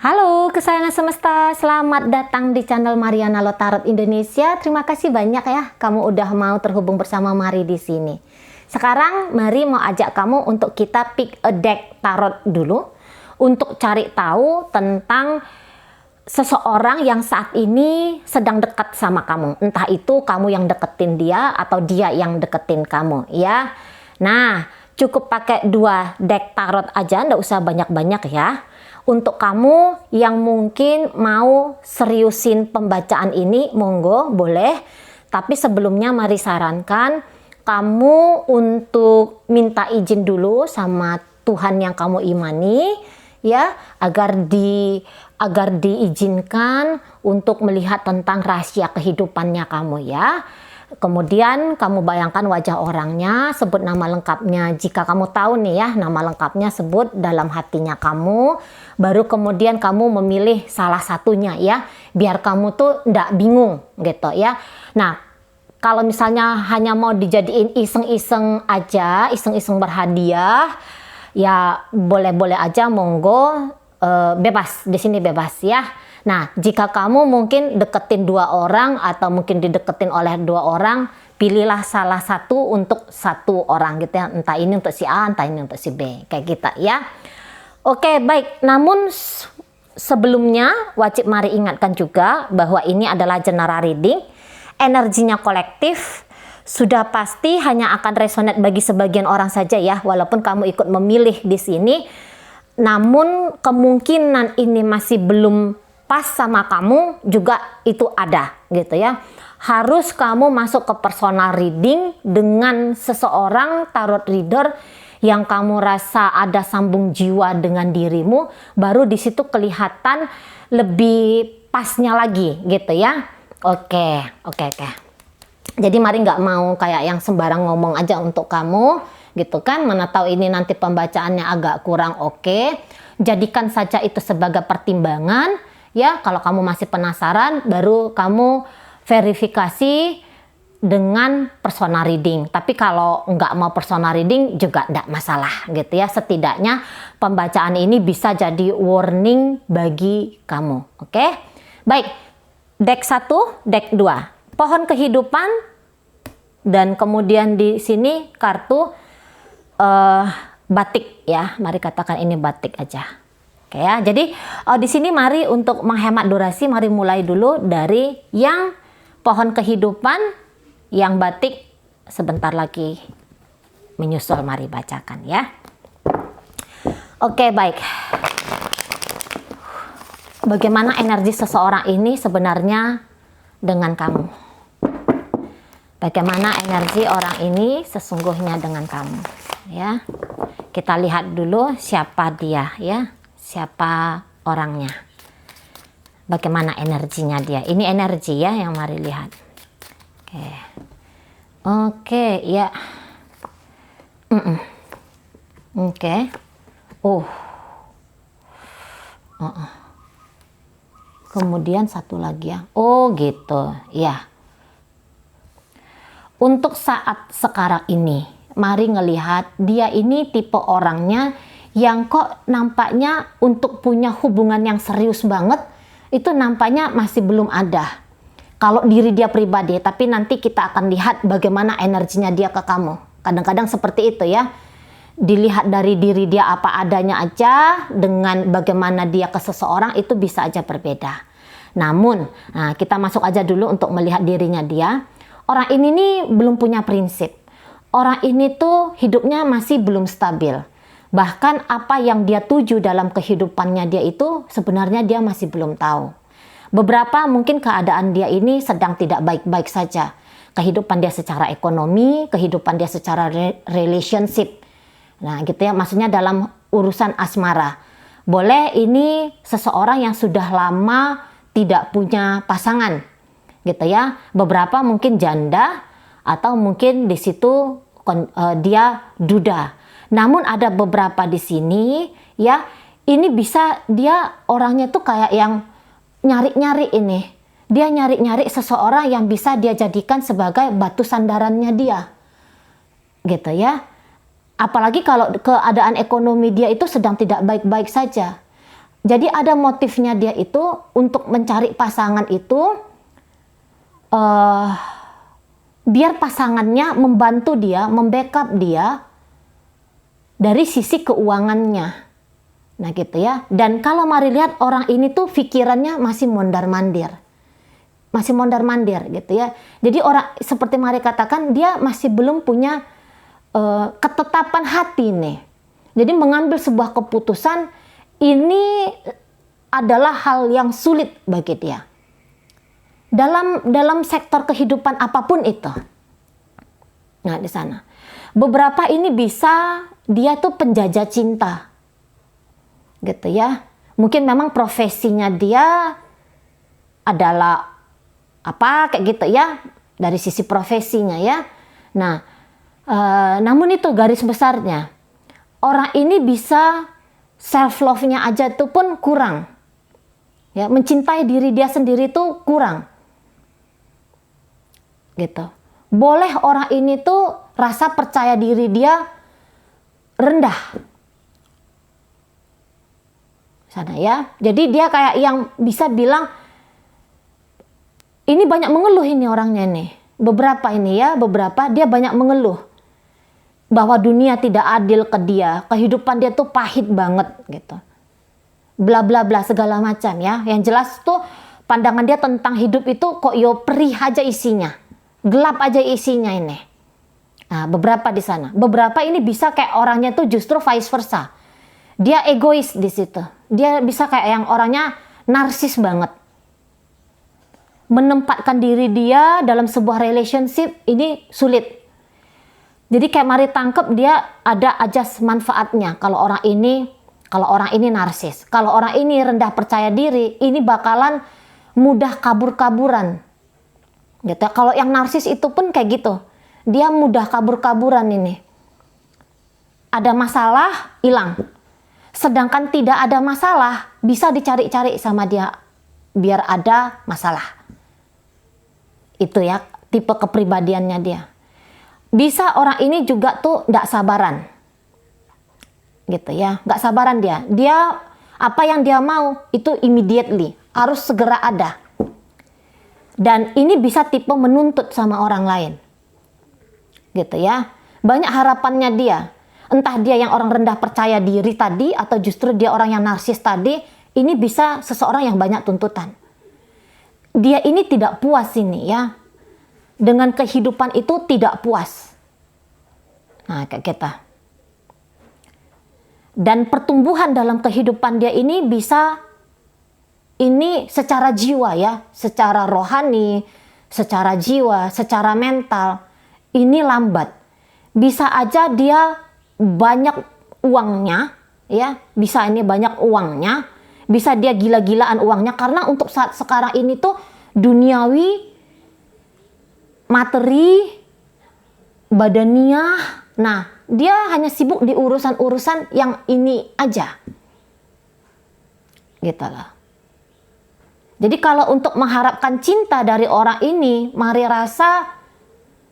Halo kesayangan semesta, selamat datang di channel Mariana Lo Tarot Indonesia. Terima kasih banyak ya kamu udah mau terhubung bersama Mari di sini. Sekarang Mari mau ajak kamu untuk kita pick a deck tarot dulu untuk cari tahu tentang seseorang yang saat ini sedang dekat sama kamu. Entah itu kamu yang deketin dia atau dia yang deketin kamu ya. Nah, cukup pakai 2 deck tarot aja, nggak usah banyak-banyak ya. Untuk kamu yang mungkin mau seriusin pembacaan ini, monggo boleh. Tapi sebelumnya mari sarankan kamu untuk minta izin dulu sama Tuhan yang kamu imani ya, agar diizinkan untuk melihat tentang rahasia kehidupannya kamu ya. Kemudian kamu bayangkan wajah orangnya, sebut nama lengkapnya. Jika kamu tahu nih ya, nama lengkapnya sebut dalam hatinya kamu. Baru kemudian kamu memilih salah satunya ya, biar kamu tuh ndak bingung gitu ya. Nah, kalau misalnya hanya mau dijadiin iseng-iseng aja, iseng-iseng berhadiah, ya boleh-boleh aja, monggo, bebas, di sini bebas ya. Nah, jika kamu mungkin deketin 2 orang atau mungkin dideketin oleh 2 orang, pilihlah salah satu untuk 1 orang gitu ya. Entah ini untuk si A, entah ini untuk si B, kayak gitu ya. Oke, baik. Namun sebelumnya wajib mari ingatkan juga bahwa ini adalah general reading, energinya kolektif, sudah pasti hanya akan resonate bagi sebagian orang saja ya, walaupun kamu ikut memilih di sini. Namun kemungkinan ini masih belum pas sama kamu juga itu ada gitu ya. Harus kamu masuk ke personal reading dengan seseorang tarot reader yang kamu rasa ada sambung jiwa dengan dirimu, baru di situ kelihatan lebih pasnya lagi gitu ya. Oke. Jadi mari nggak mau kayak yang sembarang ngomong aja untuk kamu gitu kan, mana tahu ini nanti pembacaannya agak kurang oke. Jadikan saja itu sebagai pertimbangan ya. Kalau kamu masih penasaran, baru kamu verifikasi dengan personal reading. Tapi kalau nggak mau personal reading juga nggak masalah gitu ya. Setidaknya pembacaan ini bisa jadi warning bagi kamu. Oke? Baik, deck 1, deck 2. Pohon kehidupan, dan kemudian di sini kartu batik ya. Mari katakan ini batik aja. Oke ya. Jadi di sini mari untuk menghemat durasi, mari mulai dulu dari yang pohon kehidupan, yang batik sebentar lagi menyusul, mari bacakan ya. Oke, baik. Bagaimana energi seseorang ini sebenarnya dengan kamu? Bagaimana energi orang ini sesungguhnya dengan kamu ya? Kita lihat dulu siapa dia ya, siapa orangnya, bagaimana energinya dia. Ini energi ya yang mari lihat. Oke ya. Oke. Kemudian satu lagi ya. Oh gitu ya. Untuk saat sekarang ini, mari ngelihat dia ini tipe orangnya yang kok nampaknya untuk punya hubungan yang serius banget, itu nampaknya masih belum ada. Kalau diri dia pribadi, tapi nanti kita akan lihat bagaimana energinya dia ke kamu. Kadang-kadang seperti itu ya. Dilihat dari diri dia apa adanya aja, dengan bagaimana dia ke seseorang itu bisa aja berbeda. Namun, kita masuk aja dulu untuk melihat dirinya dia. Orang ini nih belum punya prinsip. Orang ini tuh hidupnya masih belum stabil. Bahkan apa yang dia tuju dalam kehidupannya dia itu sebenarnya dia masih belum tahu. Beberapa mungkin keadaan dia ini sedang tidak baik-baik saja. Kehidupan dia secara ekonomi, kehidupan dia secara relationship. Nah gitu ya, maksudnya dalam urusan asmara. Boleh ini seseorang yang sudah lama tidak punya pasangan gitu ya. Beberapa mungkin janda atau mungkin di situ dia duda. Namun ada beberapa di sini ya, ini bisa dia orangnya tuh kayak yang nyari-nyari ini. Dia nyari-nyari seseorang yang bisa dia jadikan sebagai batu sandarannya dia. Gitu ya. Apalagi kalau keadaan ekonomi dia itu sedang tidak baik-baik saja. Jadi ada motifnya dia itu untuk mencari pasangan itu biar pasangannya membantu dia, membackup dia dari sisi keuangannya. Nah gitu ya. Dan kalau mari lihat orang ini tuh pikirannya masih mondar-mandir. Masih mondar-mandir gitu ya. Jadi orang seperti mari katakan dia masih belum punya ketetapan hati nih. Jadi mengambil sebuah keputusan ini adalah hal yang sulit bagi dia. Dalam sektor kehidupan apapun itu. Nah, di sana. Beberapa ini bisa dia tuh penjajah cinta. Gitu ya. Mungkin memang profesinya dia adalah apa kayak gitu ya, dari sisi profesinya ya. Nah, namun itu garis besarnya. Orang ini bisa self love-nya aja itu pun kurang. Ya, mencintai diri dia sendiri tuh kurang. Gitu. Boleh orang ini tuh rasa percaya diri dia rendah. Sana ya. Jadi dia kayak yang bisa bilang ini banyak mengeluh ini orangnya nih. Beberapa ini ya, beberapa dia banyak mengeluh bahwa dunia tidak adil ke dia, kehidupan dia tuh pahit banget gitu. Bla bla bla segala macam ya. Yang jelas tuh pandangan dia tentang hidup itu kok yo perih aja isinya. Gelap aja isinya ini. Nah, beberapa di sana. Beberapa ini bisa kayak orangnya tuh justru vice versa. Dia egois di situ. Dia bisa kayak yang orangnya narsis banget. Menempatkan diri dia dalam sebuah relationship ini sulit. Jadi kayak mari tangkep dia ada ajas manfaatnya. Kalau orang ini narsis. Kalau orang ini rendah percaya diri, ini bakalan mudah kabur-kaburan. Gitu. Kalau yang narsis itu pun kayak gitu. Dia mudah kabur-kaburan ini. Ada masalah, hilang. Sedangkan tidak ada masalah, bisa dicari-cari sama dia biar ada masalah. Itu ya, tipe kepribadiannya dia. Bisa orang ini juga tuh gak sabaran. Gitu ya, gak sabaran dia. Dia, apa yang dia mau, itu immediately. Harus segera ada. Dan ini bisa tipe menuntut sama orang lain. Gitu ya. Banyak harapannya dia. Entah dia yang orang rendah percaya diri tadi, atau justru dia orang yang narsis tadi, ini bisa seseorang yang banyak tuntutan. Dia ini tidak puas ini ya. Dengan kehidupan itu tidak puas. Nah, kayak kita. Dan pertumbuhan dalam kehidupan dia ini bisa ini secara jiwa ya, secara rohani, secara jiwa, secara mental, ini lambat. Bisa aja dia banyak uangnya, ya, bisa ini banyak uangnya, bisa dia gila-gilaan uangnya, karena untuk saat sekarang ini tuh duniawi, materi, badaniah, nah dia hanya sibuk di urusan-urusan yang ini aja. Gitu lah. Jadi kalau untuk mengharapkan cinta dari orang ini, mari rasa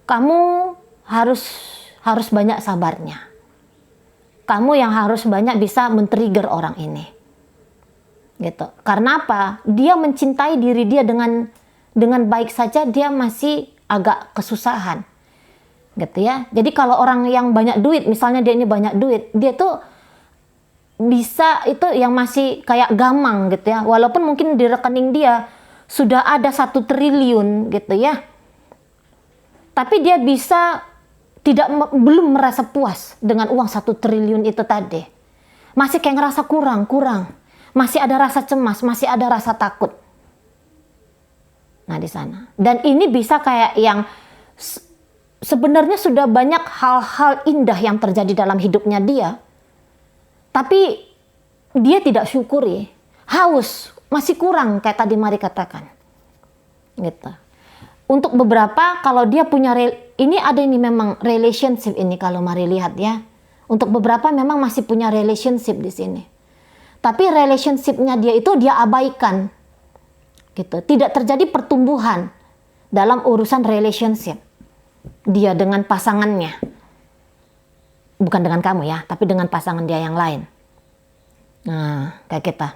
kamu harus banyak sabarnya. Kamu yang harus banyak bisa men-trigger orang ini. Gitu. Karena apa? Dia mencintai diri dia dengan baik saja, dia masih agak kesusahan. Gitu ya. Jadi kalau orang yang banyak duit, misalnya dia ini banyak duit, dia tuh bisa itu yang masih kayak gamang gitu ya, walaupun mungkin di rekening dia sudah ada 1 triliun gitu ya, tapi dia bisa belum merasa puas dengan uang 1 triliun itu tadi, masih kayak ngerasa kurang, masih ada rasa cemas, masih ada rasa takut. Nah di sana, dan ini bisa kayak yang sebenarnya sudah banyak hal-hal indah yang terjadi dalam hidupnya dia, tapi dia tidak syukuri, haus, masih kurang kayak tadi mari katakan. Gitu. Untuk beberapa kalau dia punya ini ada ini memang relationship ini kalau mari lihat ya. Untuk beberapa memang masih punya relationship di sini. Tapi relationship-nya dia itu dia abaikan. Gitu. Tidak terjadi pertumbuhan dalam urusan relationship. Dia dengan pasangannya. Bukan dengan kamu ya, tapi dengan pasangan dia yang lain. Nah, kayak kita.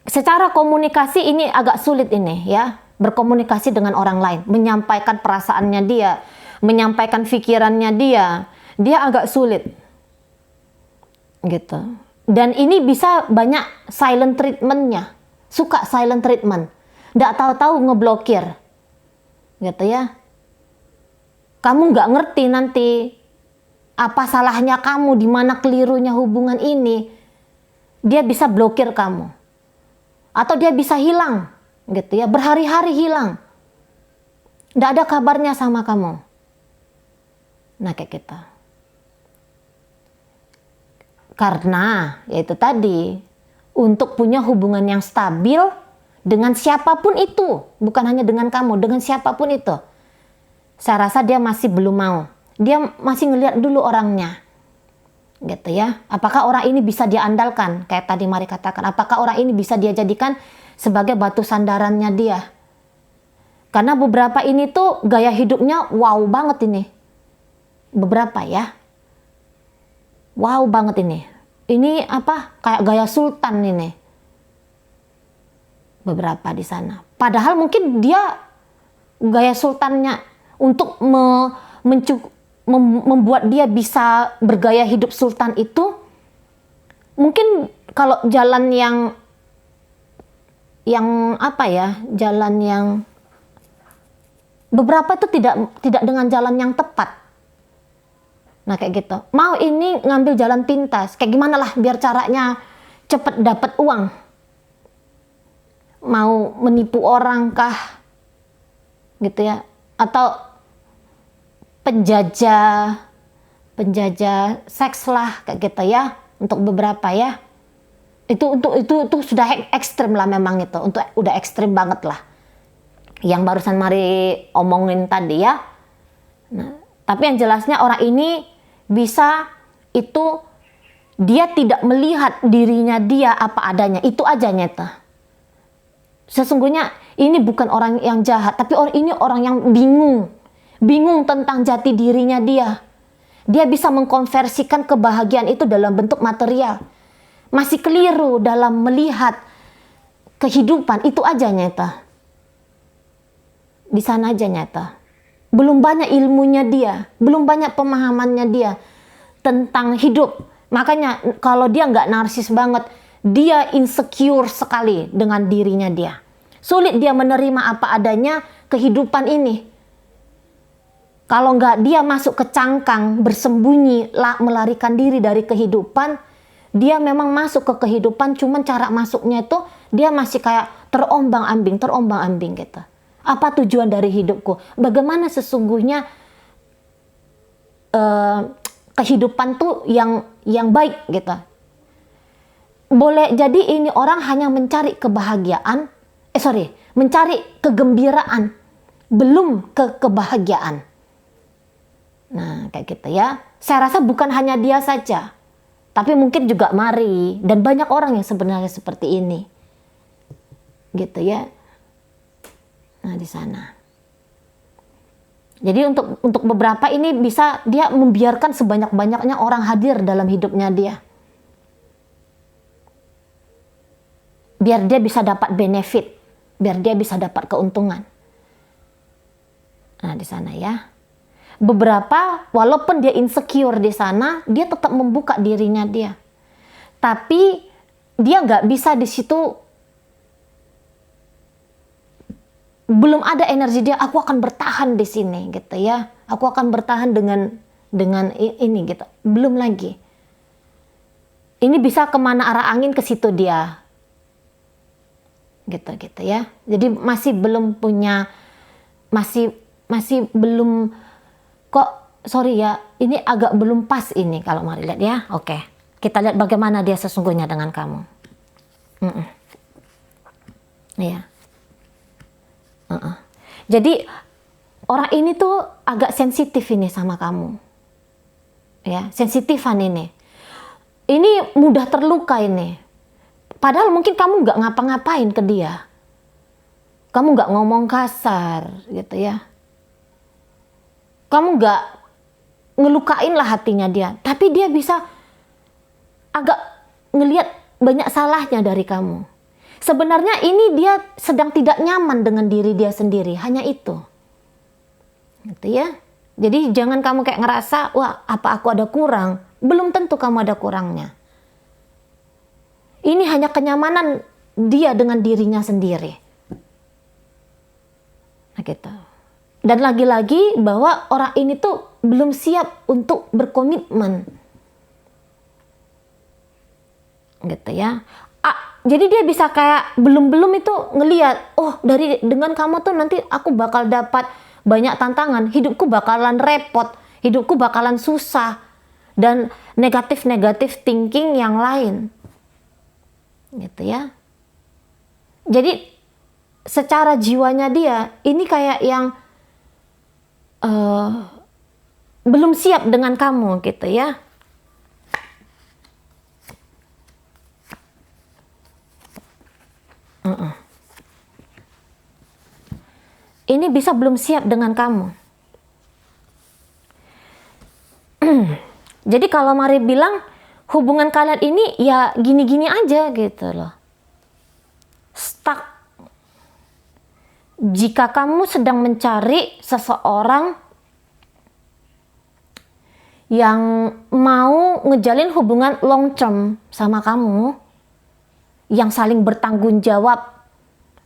Secara komunikasi ini agak sulit ini ya, berkomunikasi dengan orang lain, menyampaikan perasaannya dia, menyampaikan pikirannya dia agak sulit gitu. Dan ini bisa banyak silent treatmentnya, suka silent treatment, nggak tahu-tahu ngeblokir gitu ya. Kamu nggak ngerti nanti apa salahnya kamu, di mana kelirunya hubungan ini, dia bisa blokir kamu. Atau dia bisa hilang, gitu ya, berhari-hari hilang. Nggak ada kabarnya sama kamu. Nah, kayak gitu. Karena, yaitu tadi, untuk punya hubungan yang stabil dengan siapapun itu, bukan hanya dengan kamu, dengan siapapun itu. Saya rasa dia masih belum mau. Dia masih ngelihat dulu orangnya. Gitu ya. Apakah orang ini bisa dia andalkan? Kayak tadi Mari katakan, apakah orang ini bisa dia jadikan sebagai batu sandarannya dia? Karena beberapa ini tuh gaya hidupnya wow banget ini. Beberapa ya. Wow banget ini. Ini apa? Kayak gaya sultan ini. Beberapa di sana. Padahal mungkin dia gaya sultannya untuk membuat dia bisa bergaya hidup sultan itu, mungkin kalau jalan yang apa ya, jalan yang beberapa itu tidak dengan jalan yang tepat. Nah, kayak gitu. Mau ini ngambil jalan pintas, kayak gimana lah biar caranya cepet dapat uang. Mau menipu orang kah? Gitu ya. Atau penjajah seks lah, kayak gitu ya, untuk beberapa ya. Itu sudah ekstrim lah memang itu, udah ekstrim banget lah. Yang barusan Mari omongin tadi ya. Nah, tapi yang jelasnya orang ini bisa itu dia tidak melihat dirinya dia apa adanya, itu aja nyata. Sesungguhnya ini bukan orang yang jahat, tapi ini orang yang bingung tentang jati dirinya dia. Dia bisa mengkonversikan kebahagiaan itu dalam bentuk material. Masih keliru dalam melihat kehidupan, itu aja nyata. Di sana aja nyata. Belum banyak ilmunya dia, belum banyak pemahamannya dia tentang hidup. Makanya kalau dia nggak narsis banget, dia insecure sekali dengan dirinya dia. Sulit dia menerima apa adanya kehidupan ini. Kalau nggak dia masuk ke cangkang, bersembunyi, melarikan diri dari kehidupan, dia memang masuk ke kehidupan, cuman cara masuknya itu dia masih kayak terombang-ambing gitu. Apa tujuan dari hidupku? Bagaimana sesungguhnya kehidupan tuh yang baik gitu. Boleh jadi ini orang hanya mencari kebahagiaan, mencari kegembiraan, belum ke kebahagiaan. Nah, kayak gitu ya. Saya rasa bukan hanya dia saja, tapi mungkin juga Mari dan banyak orang yang sebenarnya seperti ini. Gitu ya. Nah, di sana. Jadi untuk beberapa ini bisa dia membiarkan sebanyak-banyaknya orang hadir dalam hidupnya dia. Biar dia bisa dapat benefit, biar dia bisa dapat keuntungan. Nah, di sana ya. Beberapa, walaupun dia insecure di sana, dia tetap membuka dirinya dia. Tapi dia nggak bisa di situ, belum ada energi dia. Aku akan bertahan di sini, gitu ya. Aku akan bertahan dengan ini, gitu. Belum lagi. Ini bisa kemana arah angin, ke situ dia, gitu ya. Jadi masih belum punya, masih belum. Kok, sorry ya, ini agak belum pas ini kalau Mari lihat ya. Oke, kita lihat bagaimana dia sesungguhnya dengan kamu. Iya. Jadi orang ini tuh agak sensitif ini sama kamu. Ya, sensitifan ini. Ini mudah terluka ini. Padahal mungkin kamu nggak ngapa-ngapain ke dia. Kamu nggak ngomong kasar, gitu ya. Kamu gak ngelukain lah hatinya dia, tapi dia bisa agak ngelihat banyak salahnya dari kamu. Sebenarnya ini dia sedang tidak nyaman dengan diri dia sendiri, hanya itu. Gitu ya. Jadi jangan kamu kayak ngerasa, wah apa aku ada kurang? Belum tentu kamu ada kurangnya. Ini hanya kenyamanan dia dengan dirinya sendiri. Nah gitu. Dan lagi-lagi bahwa orang ini tuh belum siap untuk berkomitmen. Gitu ya. Jadi dia bisa kayak belum itu ngelihat, oh dengan kamu tuh nanti aku bakal dapat banyak tantangan, hidupku bakalan repot, hidupku bakalan susah, dan negatif thinking yang lain. Gitu ya. Jadi secara jiwanya dia ini kayak yang belum siap dengan kamu gitu ya. Ini bisa belum siap dengan kamu. Jadi kalau Mari bilang hubungan kalian ini ya gini-gini aja gitu loh. Stuck. Jika kamu sedang mencari seseorang yang mau ngejalin hubungan long term sama kamu, yang saling bertanggung jawab,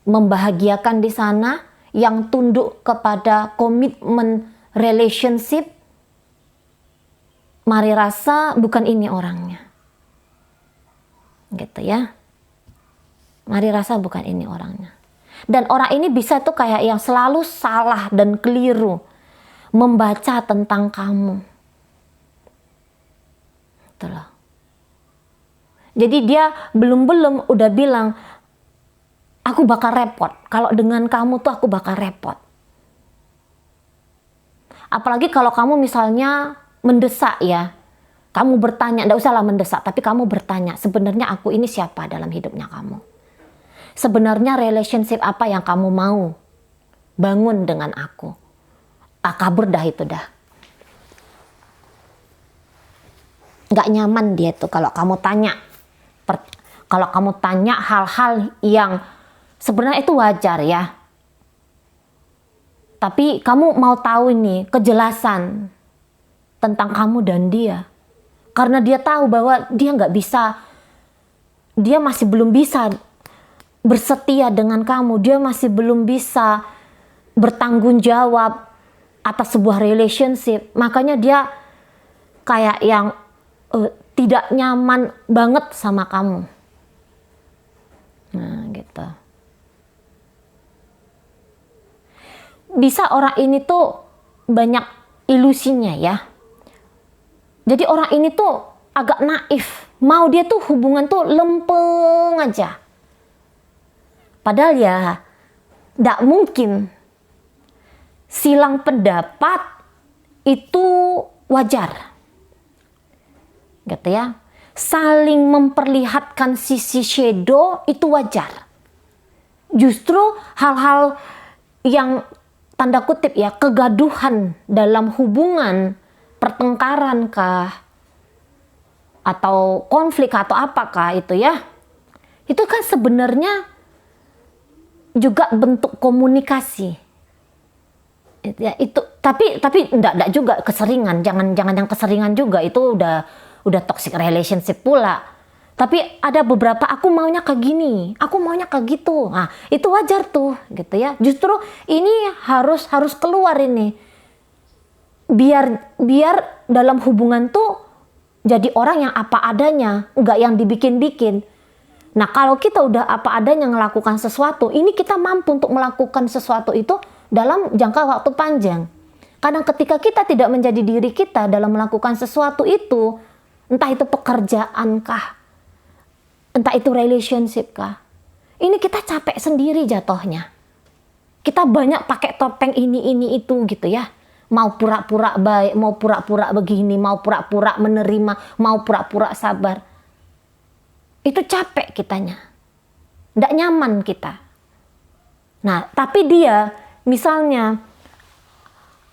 membahagiakan di sana, yang tunduk kepada komitmen relationship, Mari rasa bukan ini orangnya. Gitu ya. Mari rasa bukan ini orangnya. Dan orang ini bisa tuh kayak yang selalu salah dan keliru membaca tentang kamu. Gitu loh. Jadi dia belum udah bilang, aku bakal repot. Kalau dengan kamu tuh aku bakal repot. Apalagi kalau kamu misalnya mendesak ya. Kamu bertanya, enggak usahlah mendesak, tapi kamu bertanya, sebenarnya aku ini siapa dalam hidupnya kamu? Sebenarnya relationship apa yang kamu mau bangun dengan aku? Kabur dah itu dah. Nggak nyaman dia tuh kalau kamu tanya. Kalau kamu tanya hal-hal yang sebenarnya itu wajar ya. Tapi kamu mau tahu ini kejelasan tentang kamu dan dia. Karena dia tahu bahwa dia nggak bisa, dia masih belum bisa bersetia dengan kamu. Dia masih belum bisa bertanggung jawab atas sebuah relationship. Makanya dia kayak yang tidak nyaman banget sama kamu. Nah gitu. Bisa orang ini tuh banyak ilusinya ya. Jadi orang ini tuh agak naif. Mau dia tuh hubungan tuh lempeng aja. Padahal ya tidak mungkin. Silang pendapat itu wajar. Gitu ya. Saling memperlihatkan sisi shadow itu wajar. Justru hal-hal yang tanda kutip ya kegaduhan dalam hubungan, pertengkaran kah atau konflik atau apakah itu ya, itu kan sebenarnya juga bentuk komunikasi ya, itu tapi enggak juga keseringan, jangan yang keseringan juga, itu udah toxic relationship pula. Tapi ada beberapa, aku maunya kayak gini, aku maunya kayak gitu. Nah, itu wajar tuh, gitu ya. Justru ini harus keluar ini. Biar dalam hubungan tuh jadi orang yang apa adanya, enggak yang dibikin-bikin. Nah, kalau kita udah apa adanya melakukan sesuatu, ini kita mampu untuk melakukan sesuatu itu dalam jangka waktu panjang. Kadang ketika kita tidak menjadi diri kita dalam melakukan sesuatu itu, entah itu pekerjaan kah, entah itu relationship kah, ini kita capek sendiri jatuhnya. Kita banyak pakai topeng ini itu gitu ya. Mau pura-pura baik, mau pura-pura begini, mau pura-pura menerima, mau pura-pura sabar. Itu capek kitanya. Nggak nyaman kita. Nah, tapi dia misalnya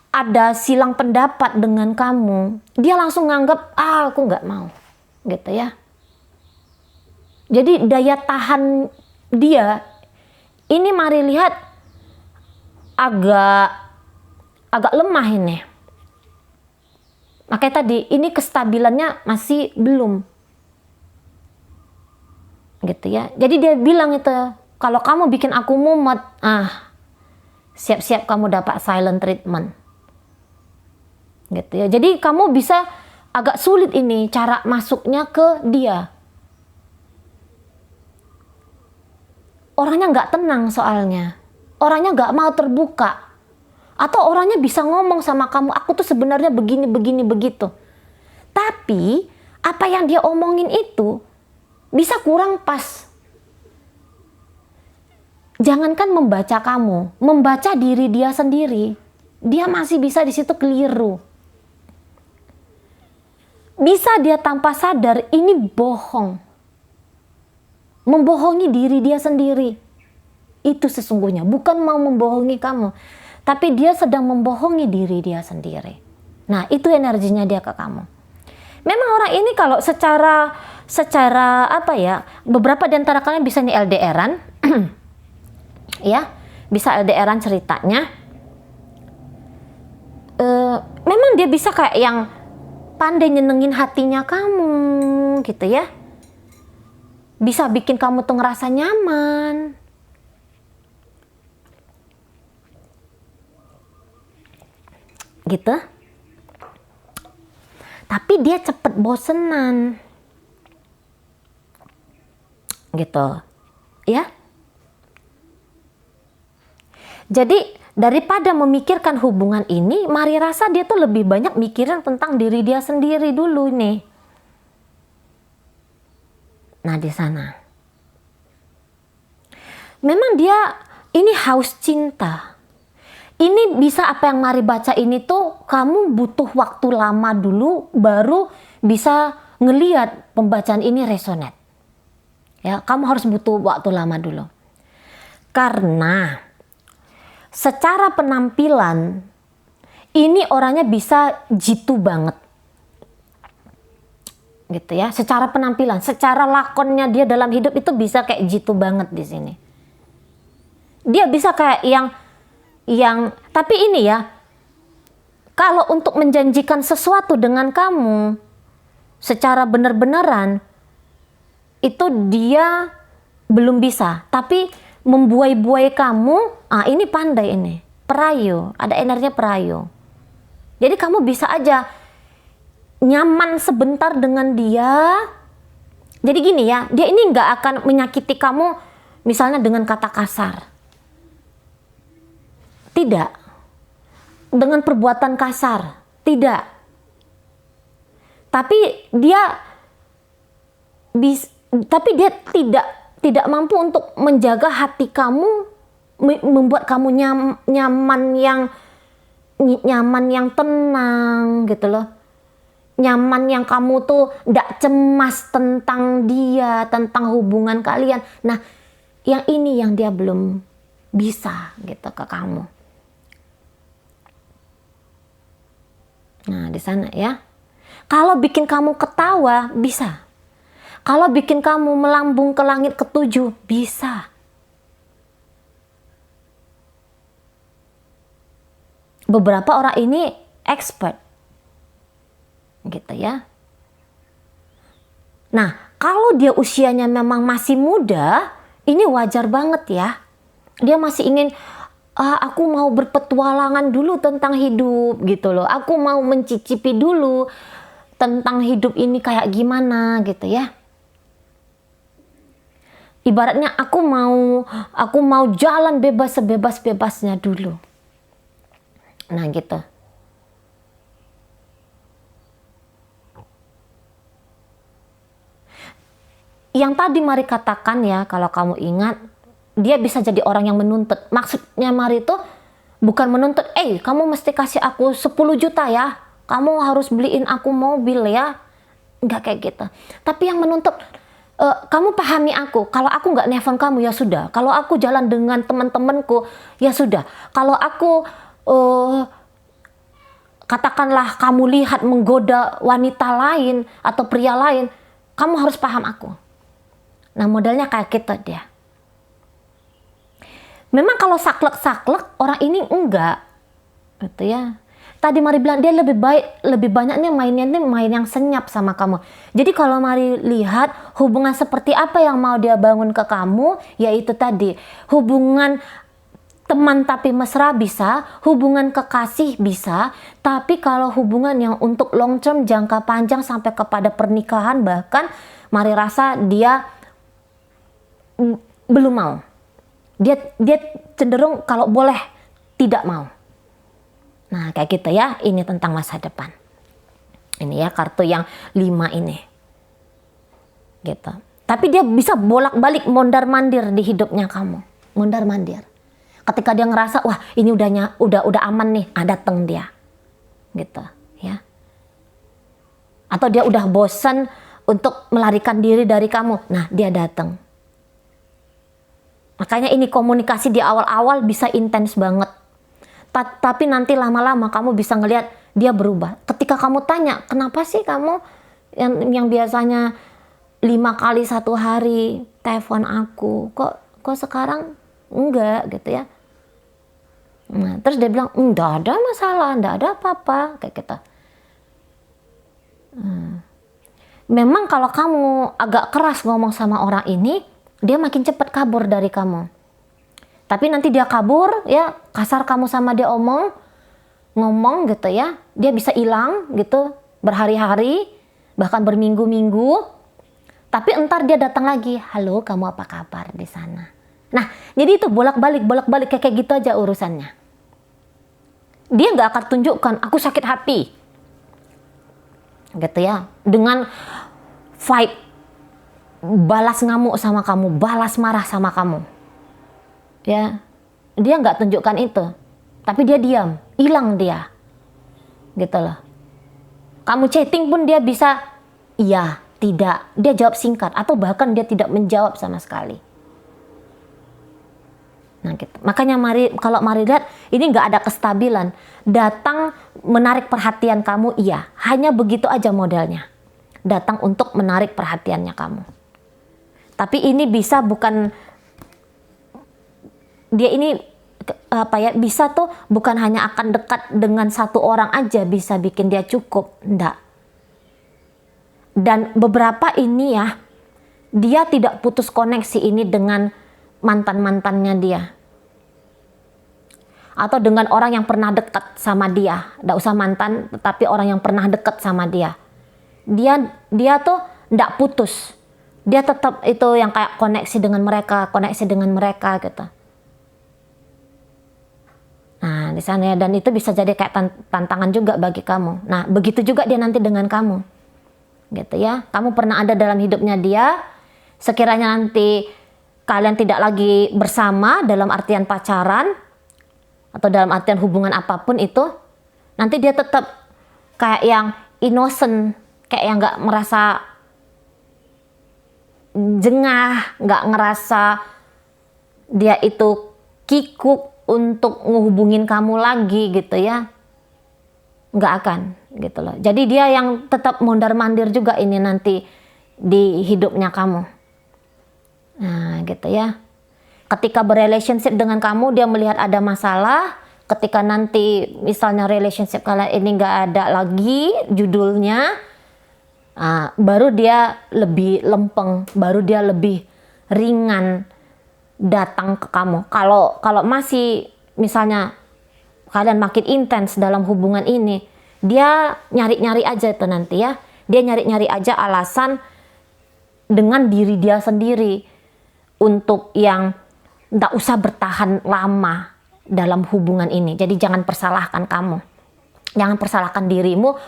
ada silang pendapat dengan kamu, dia langsung nganggap, aku nggak mau. Gitu ya. Jadi daya dia ini mari lihat agak lemah ini. Makanya tadi ini kestabilannya masih belum. Gitu ya. Jadi dia bilang itu, kalau kamu bikin aku mumet, siap-siap kamu dapat silent treatment. Gitu ya. Jadi kamu bisa agak sulit ini cara masuknya ke dia. Orangnya nggak tenang soalnya. Orangnya nggak mau terbuka. Atau orangnya bisa ngomong sama kamu, aku tuh sebenarnya begini, begitu. Tapi, apa yang dia omongin itu bisa kurang pas. Jangankan membaca kamu, membaca diri dia sendiri. Dia masih bisa di situ keliru. Bisa dia tanpa sadar ini bohong. Membohongi diri dia sendiri. Itu sesungguhnya, bukan mau membohongi kamu. Tapi dia sedang membohongi diri dia sendiri. Nah, itu energinya dia ke kamu. Memang orang ini kalau secara apa ya, beberapa di antara kalian bisa nih LDRan. Ya, bisa LDRan ceritanya. Memang dia bisa kayak yang pandai nyenengin hatinya kamu gitu ya. Bisa bikin kamu tuh ngerasa nyaman. Gitu. Tapi dia cepet bosenan. Gitu. Ya. Jadi daripada memikirkan hubungan ini, mari rasa dia tuh lebih banyak mikirin tentang diri dia sendiri dulu nih. Nah, di sana. Memang dia ini haus cinta. Ini bisa apa yang mari baca ini tuh kamu butuh waktu lama dulu baru bisa ngelihat pembacaan ini resonate. Ya, kamu harus butuh waktu lama dulu. Karena secara penampilan ini orangnya bisa jitu banget. Gitu ya, secara penampilan, secara lakonnya dia dalam hidup itu bisa kayak jitu banget di sini. Dia bisa kayak yang tapi ini ya, kalau untuk menjanjikan sesuatu dengan kamu secara benar-benaran itu dia belum bisa, tapi membuai-buai kamu, ini pandai ini, perayu, ada energinya perayu. Jadi kamu bisa aja nyaman sebentar dengan dia. Jadi gini ya, dia ini nggak akan menyakiti kamu misalnya dengan kata kasar. Tidak. Dengan perbuatan kasar. Tidak. Tapi dia tidak mampu untuk menjaga hati kamu, membuat kamu nyaman yang tenang gitu loh. Nyaman yang kamu tuh tidak cemas tentang dia, tentang hubungan kalian. Nah, yang ini yang dia belum bisa gitu ke kamu. Nah, di sana ya. Kalau bikin kamu ketawa, bisa. Kalau bikin kamu melambung ke langit ketujuh, bisa. Beberapa orang ini expert. Gitu ya. Nah, kalau dia usianya memang masih muda, ini wajar banget ya. Dia masih ingin, aku mau berpetualangan dulu tentang hidup gitu loh. Aku mau mencicipi dulu tentang hidup ini kayak gimana gitu ya. Ibaratnya aku mau jalan bebas sebebas-bebasnya dulu. Nah, gitu. Yang tadi mari katakan ya, kalau kamu ingat, dia bisa jadi orang yang menuntut. Maksudnya mari itu bukan menuntut, kamu mesti kasih aku 10 juta ya, kamu harus beliin aku mobil ya. Enggak kayak gitu. Tapi yang menuntut, kamu pahami aku, kalau aku nggak nelfon kamu ya sudah, kalau aku jalan dengan teman-temanku ya sudah, kalau aku katakanlah kamu lihat menggoda wanita lain atau pria lain, kamu harus paham aku. Nah, modelnya kayak gitu dia. Memang kalau saklek-saklek orang ini enggak, gitu ya. Tadi Mari bilang dia lebih banyaknya mainnya nih main yang senyap sama kamu. Jadi kalau Mari lihat hubungan seperti apa yang mau dia bangun ke kamu, yaitu tadi hubungan teman tapi mesra bisa, hubungan kekasih bisa, tapi kalau hubungan yang untuk long term, jangka panjang sampai kepada pernikahan bahkan, Mari rasa dia belum mau. Dia cenderung kalau boleh tidak mau. Nah, kayak gitu ya. Ini tentang masa depan. Ini ya kartu yang 5 ini. Gitu. Tapi dia bisa bolak-balik mondar-mandir di hidupnya kamu. Mondar-mandir. Ketika dia ngerasa, wah, ini udah aman nih, datang dia. Gitu, ya. Atau dia udah bosan untuk melarikan diri dari kamu. Nah, dia datang. Makanya ini komunikasi di awal-awal bisa intens banget. Tapi nanti lama-lama kamu bisa ngelihat dia berubah. Ketika kamu tanya, kenapa sih kamu yang biasanya 5 kali 1 hari telepon aku, kok sekarang enggak gitu ya. Nah, terus dia bilang, enggak ada masalah, enggak ada apa-apa, kayak gitu. Memang kalau kamu agak keras ngomong sama orang ini, dia makin cepat kabur dari kamu. Tapi nanti dia kabur, ya kasar kamu sama dia ngomong gitu ya, dia bisa hilang gitu berhari-hari, bahkan berminggu-minggu. Tapi entar dia datang lagi, halo kamu apa kabar di sana. Nah, jadi itu bolak-balik kayak gitu aja urusannya. Dia nggak akan tunjukkan aku sakit hati, gitu ya, dengan fight, balas ngamuk sama kamu, balas marah sama kamu. Ya, dia nggak tunjukkan itu, tapi dia diam, hilang dia, gitu loh. Kamu chatting pun dia bisa iya, tidak, dia jawab singkat, atau bahkan dia tidak menjawab sama sekali. Nah, gitu. Makanya kalau Mari lihat ini nggak ada kestabilan, datang menarik perhatian kamu, iya, hanya begitu aja modelnya, datang untuk menarik perhatiannya kamu. Tapi ini bisa bukan dia ini apa ya, bisa tuh bukan hanya akan dekat dengan satu orang aja bisa bikin dia cukup, enggak. Dan beberapa ini ya, dia tidak putus koneksi ini dengan mantan-mantannya dia. Atau dengan orang yang pernah dekat sama dia, enggak usah mantan, tetapi orang yang pernah dekat sama dia. Dia tuh enggak putus. Dia tetap itu yang kayak koneksi dengan mereka gitu. Nah, di sana ya, dan itu bisa jadi kayak tantangan juga bagi kamu. Nah, begitu juga dia nanti dengan kamu. Gitu ya. Kamu pernah ada dalam hidupnya dia, sekiranya nanti kalian tidak lagi bersama dalam artian pacaran atau dalam artian hubungan apapun itu, nanti dia tetap kayak yang innocent, kayak yang nggak merasa jengah, nggak ngerasa dia itu kikuk untuk ngehubungin kamu lagi gitu ya, nggak akan gitu loh. Jadi dia yang tetap mondar-mandir juga ini nanti di hidupnya kamu. Nah gitu ya. Ketika berrelationship dengan kamu, dia melihat ada masalah. Ketika nanti misalnya relationship kalian ini nggak ada lagi judulnya, baru dia lebih lempeng, baru dia lebih ringan datang ke kamu. Kalau masih misalnya kalian makin intens dalam hubungan ini, dia nyari-nyari aja itu nanti ya. Dia nyari-nyari aja alasan dengan diri dia sendiri untuk yang nggak usah bertahan lama dalam hubungan ini. Jadi jangan persalahkan kamu. Jangan persalahkan dirimu.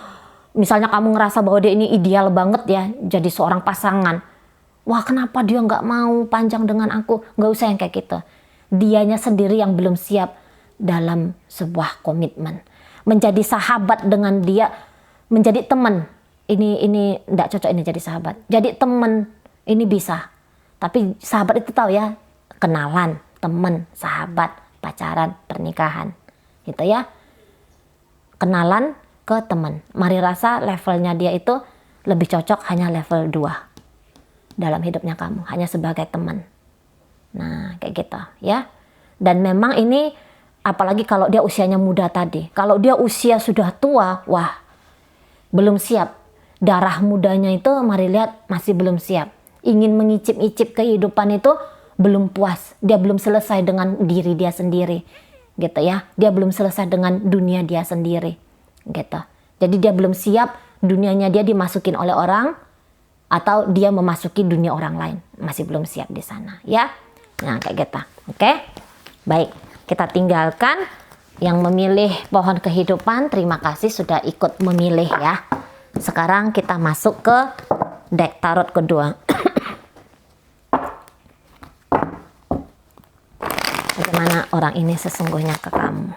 Misalnya kamu ngerasa bahwa dia ini ideal banget ya, jadi seorang pasangan. Wah, kenapa dia nggak mau panjang dengan aku? Nggak usah yang kayak gitu. Dianya sendiri yang belum siap dalam sebuah komitmen. Menjadi sahabat dengan dia, menjadi teman. Ini nggak cocok ini jadi sahabat. Jadi teman ini bisa. Tapi sahabat itu tahu ya, kenalan, teman, sahabat, pacaran, pernikahan. Gitu ya. Kenalan ke teman. Mari rasa levelnya dia itu lebih cocok hanya level 2. Dalam hidupnya kamu, hanya sebagai teman. Nah, kayak gitu ya. Dan memang ini apalagi kalau dia usianya muda tadi. Kalau dia usia sudah tua, wah, belum siap. Darah mudanya itu mari lihat masih belum siap. Ingin mengicip-icip kehidupan itu belum puas. Dia belum selesai dengan diri dia sendiri. Gitu ya. Dia belum selesai dengan dunia dia sendiri. Gitu. Jadi dia belum siap dunianya dia dimasukin oleh orang atau dia memasuki dunia orang lain. Masih belum siap di sana, ya. Nah, kayak gitu. Oke? Baik, kita tinggalkan yang memilih pohon kehidupan. Terima kasih sudah ikut memilih ya. Sekarang kita masuk ke deck tarot kedua. Bagaimana orang ini sesungguhnya ke kamu?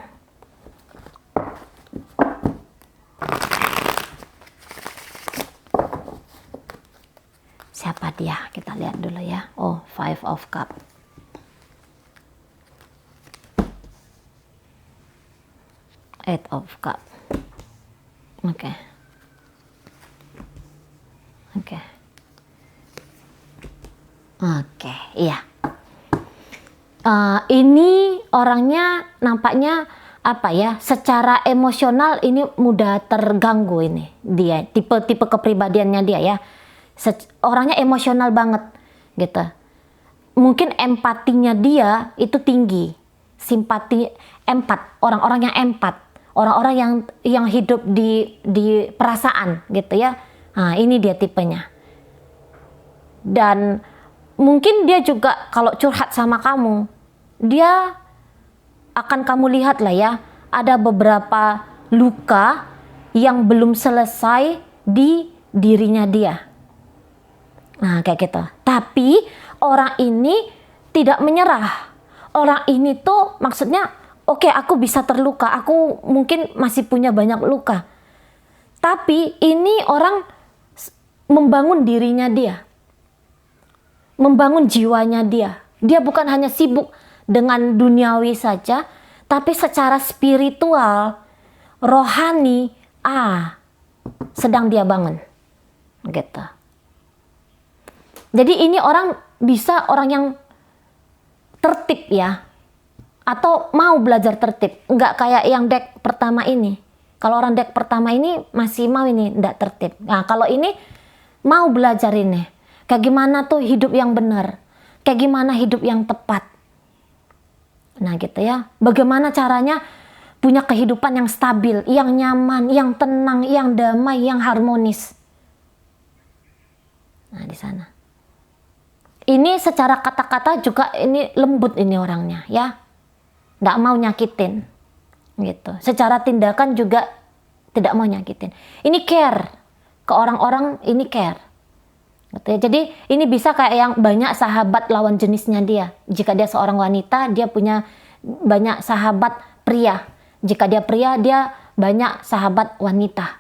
Siapa dia? Kita lihat dulu ya. Oh, Five of Cups. Eight of Cups. Oke. Oke, iya. Ini orangnya nampaknya apa ya? Secara emosional ini mudah terganggu ini dia. Tipe kepribadiannya dia ya. Orangnya emosional banget gitu. Mungkin empatinya dia itu tinggi. Simpati, empat, orang-orang yang empat. Orang-orang yang hidup di perasaan gitu ya. Nah, ini dia tipenya. Dan mungkin dia juga kalau curhat sama kamu, dia akan kamu lihat lah ya, ada beberapa luka yang belum selesai di dirinya dia. Nah, kayak gitu. Tapi orang ini tidak menyerah. Orang ini tuh maksudnya, oke, aku bisa terluka, aku mungkin masih punya banyak luka. Tapi ini orang membangun dirinya dia. Membangun jiwanya dia. Dia bukan hanya sibuk dengan duniawi saja, tapi secara spiritual, rohani, sedang dia bangun. Gitu. Jadi ini orang yang tertib ya. Atau mau belajar tertib. Enggak kayak yang deck pertama ini. Kalau orang deck pertama ini masih mau ini, enggak tertib. Nah, kalau ini mau belajar ini. Kayak gimana tuh hidup yang benar. Kayak gimana hidup yang tepat. Nah gitu ya. Bagaimana caranya punya kehidupan yang stabil, yang nyaman, yang tenang, yang damai, yang harmonis. Nah di sana. Ini secara kata-kata juga ini lembut ini orangnya ya. Nggak mau nyakitin. Gitu. Secara tindakan juga tidak mau nyakitin. Ini care. Ke orang-orang ini care. Gitu ya. Jadi ini bisa kayak yang banyak sahabat lawan jenisnya dia. Jika dia seorang wanita, dia punya banyak sahabat pria. Jika dia pria, dia banyak sahabat wanita.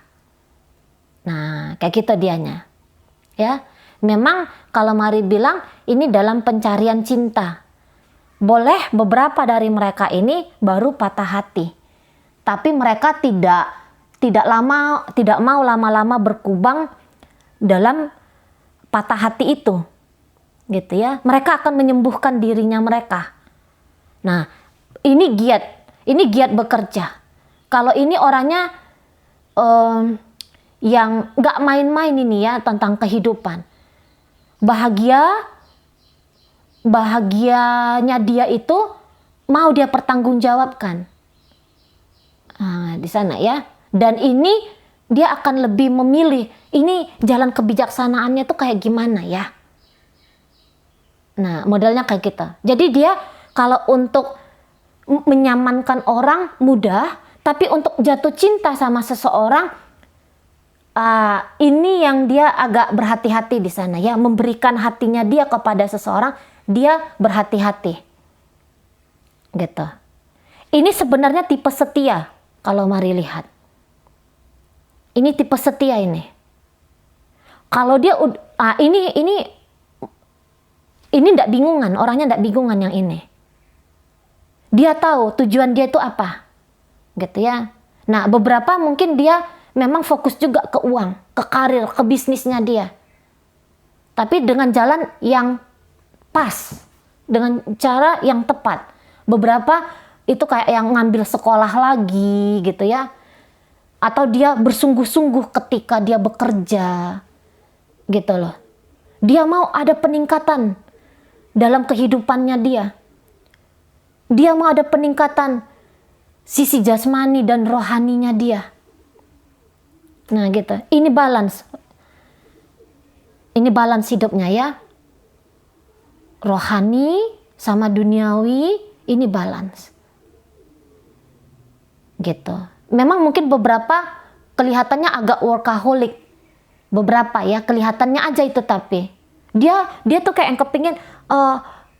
Nah, kayak gitu dianya. Ya. Memang kalau Mari bilang ini dalam pencarian cinta. Boleh beberapa dari mereka ini baru patah hati. Tapi mereka tidak mau lama-lama berkubang dalam patah hati itu. Gitu ya. Mereka akan menyembuhkan dirinya mereka. Nah, ini giat bekerja. Kalau ini orangnya yang nggak main-main ini ya tentang kehidupan. Bahagianya dia itu mau dia pertanggungjawabkan. Nah, di sana ya. Dan ini dia akan lebih memilih ini jalan kebijaksanaannya tuh kayak gimana ya. Nah, modelnya kayak gitu. Jadi dia kalau untuk menyamankan orang mudah, tapi untuk jatuh cinta sama seseorang ini yang dia agak berhati-hati di sana ya, memberikan hatinya dia kepada seseorang, dia berhati-hati. Gitu. Ini sebenarnya tipe setia kalau Mari lihat. Ini tipe setia ini. Kalau dia ini enggak bingungan, orangnya enggak bingungan yang ini. Dia tahu tujuan dia itu apa. Gitu ya. Nah, beberapa mungkin dia memang fokus juga ke uang, ke karir, ke bisnisnya dia. Tapi dengan jalan yang pas, dengan cara yang tepat. Beberapa itu kayak yang ngambil sekolah lagi gitu ya. Atau dia bersungguh-sungguh ketika dia bekerja gitu loh. Dia mau ada peningkatan dalam kehidupannya dia. Dia mau ada peningkatan sisi jasmani dan rohaninya dia. Nah gitu, ini balance. Ini balance hidupnya ya. Rohani sama duniawi, ini balance. Gitu. Memang mungkin beberapa kelihatannya agak workaholic. Beberapa ya, kelihatannya aja itu, tapi dia tuh kayak yang kepingin,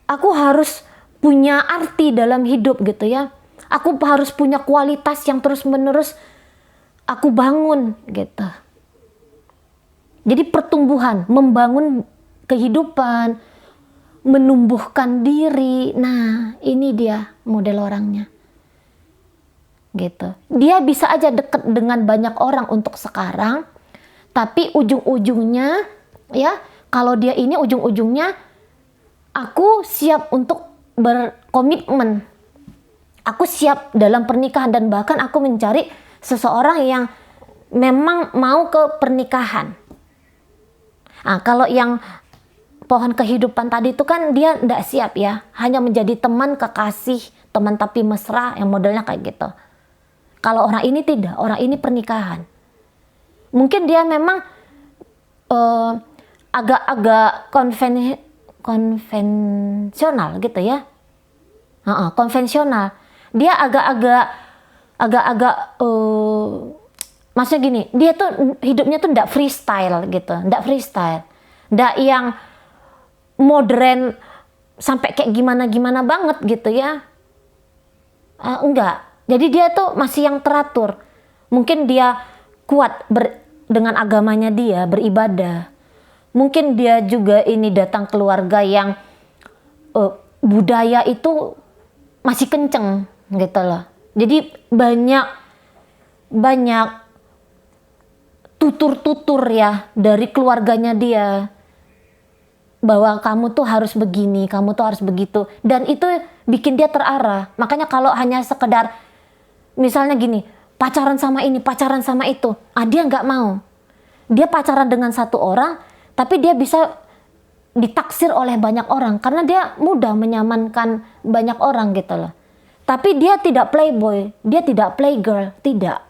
aku harus punya arti dalam hidup gitu ya. Aku harus punya kualitas yang terus-menerus aku bangun gitu. Jadi pertumbuhan, membangun kehidupan, menumbuhkan diri. Nah, ini dia model orangnya. Gitu. Dia bisa aja deket dengan banyak orang untuk sekarang, tapi ujung-ujungnya ya, kalau dia ini ujung-ujungnya aku siap untuk berkomitmen. Aku siap dalam pernikahan dan bahkan aku mencari seseorang yang memang mau ke pernikahan. Nah, kalau yang pohon kehidupan tadi itu kan dia tidak siap ya, hanya menjadi teman kekasih, teman tapi mesra, yang modelnya kayak gitu. Kalau orang ini tidak, orang ini pernikahan. Mungkin dia memang agak-agak konvensional gitu ya, konvensional. Dia agak-agak maksudnya gini, dia tuh hidupnya tuh ndak freestyle gitu, ndak freestyle, ndak yang modern sampai kayak gimana banget gitu ya, enggak. Jadi dia tuh masih yang teratur. Mungkin dia kuat dengan agamanya, dia beribadah. Mungkin dia juga ini datang keluarga yang budaya itu masih kenceng gitu loh. Jadi banyak tutur-tutur ya dari keluarganya dia, bahwa kamu tuh harus begini, kamu tuh harus begitu, dan itu bikin dia terarah. Makanya kalau hanya sekedar misalnya gini, pacaran sama ini, pacaran sama itu, dia nggak mau. Dia pacaran dengan satu orang, tapi dia bisa ditaksir oleh banyak orang karena dia mudah menyamankan banyak orang gitu loh. Tapi dia tidak playboy, dia tidak playgirl, tidak.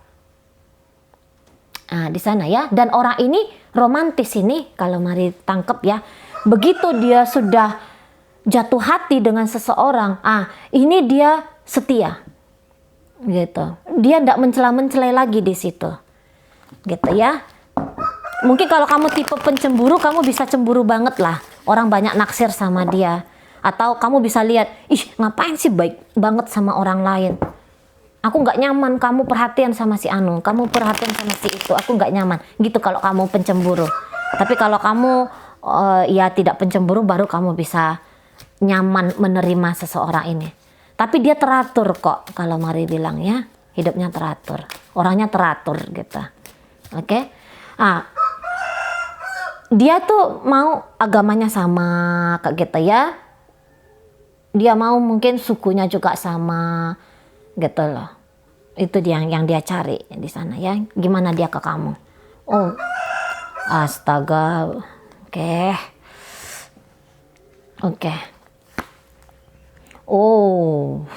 Nah, di sana ya. Dan orang ini romantis ini, kalau mari tangkep ya. Begitu dia sudah jatuh hati dengan seseorang, ini dia setia. Gitu. Dia tidak mencela-mencelai lagi di situ. Gitu ya. Mungkin kalau kamu tipe pencemburu, kamu bisa cemburu banget lah. Orang banyak naksir sama dia. Atau kamu bisa lihat, ngapain sih baik banget sama orang lain. Aku nggak nyaman, kamu perhatian sama si Anu, kamu perhatian sama si itu, aku nggak nyaman. Gitu kalau kamu pencemburu. Tapi kalau kamu ya tidak pencemburu, baru kamu bisa nyaman menerima seseorang ini. Tapi dia teratur kok, kalau Mari bilang ya, hidupnya teratur, orangnya teratur gitu. Oke? Dia tuh mau agamanya sama kayak gitu ya. Dia mau mungkin sukunya juga sama gitu loh. Itu dia yang dia cari di sana ya. Gimana dia ke kamu? Oh, astaga. Oke. Oh,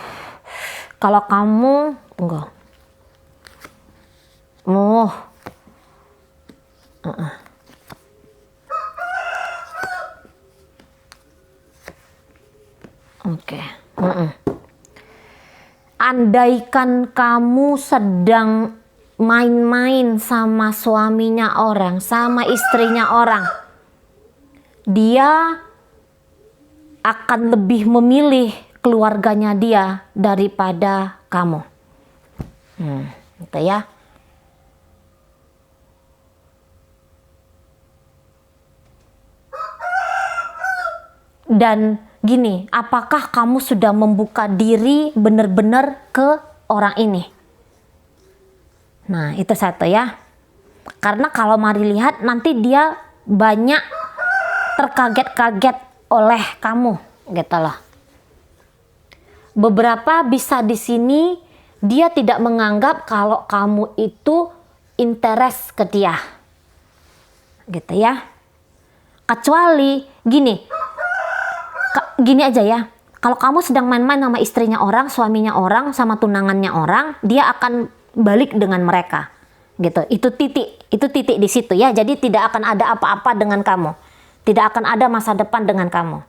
kalau kamu enggak. Oke. Andaikan kamu sedang main-main sama suaminya orang, sama istrinya orang, dia akan lebih memilih keluarganya dia daripada kamu. Gitu ya. Dan gini, apakah kamu sudah membuka diri benar-benar ke orang ini? Nah, itu satu ya. Karena kalau Mari lihat, nanti dia banyak terkaget-kaget oleh kamu, gitu loh. beberapa bisa di sini dia tidak menganggap kalau kamu itu interest ke dia. Gitu ya. Kecuali gini aja ya. Kalau kamu sedang main-main sama istrinya orang, suaminya orang, sama tunangannya orang, dia akan balik dengan mereka. Gitu. Itu titik di situ ya. Jadi tidak akan ada apa-apa dengan kamu. Tidak akan ada masa depan dengan kamu.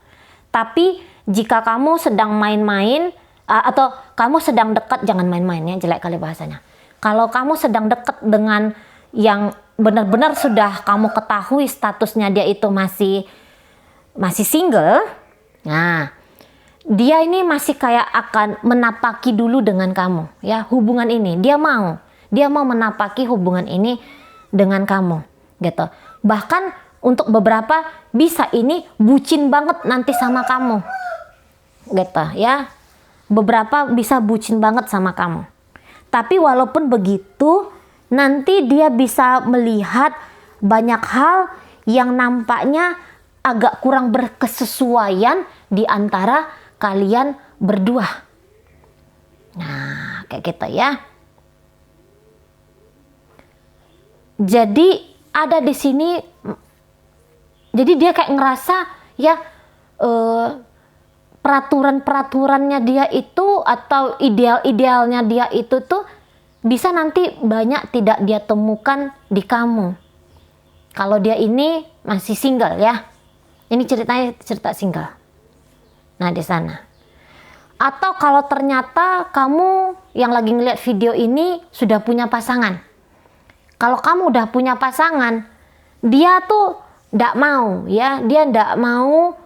Tapi jika kamu sedang main-main atau kamu sedang dekat, jangan main-main ya, jelek kali bahasanya. Kalau kamu sedang dekat dengan yang benar-benar sudah kamu ketahui statusnya dia itu masih single, nah dia ini masih kayak akan menapaki dulu dengan kamu ya hubungan ini. Dia mau menapaki hubungan ini dengan kamu gitu. Bahkan untuk beberapa bisa ini bucin banget nanti sama kamu gitu ya. Beberapa bisa bucin banget sama kamu. Tapi walaupun begitu, nanti dia bisa melihat banyak hal yang nampaknya agak kurang berkesesuaian di antara kalian berdua. Nah, kayak gitu ya. Jadi ada di sini, jadi dia kayak ngerasa ya peraturan-peraturannya dia itu atau ideal-idealnya dia itu tuh bisa nanti banyak tidak dia temukan di kamu. Kalau dia ini masih single ya. Ini ceritanya cerita single. Nah, di sana. Atau kalau ternyata kamu yang lagi ngeliat video ini sudah punya pasangan. Kalau kamu udah punya pasangan, dia tuh nggak mau ya, dia nggak mau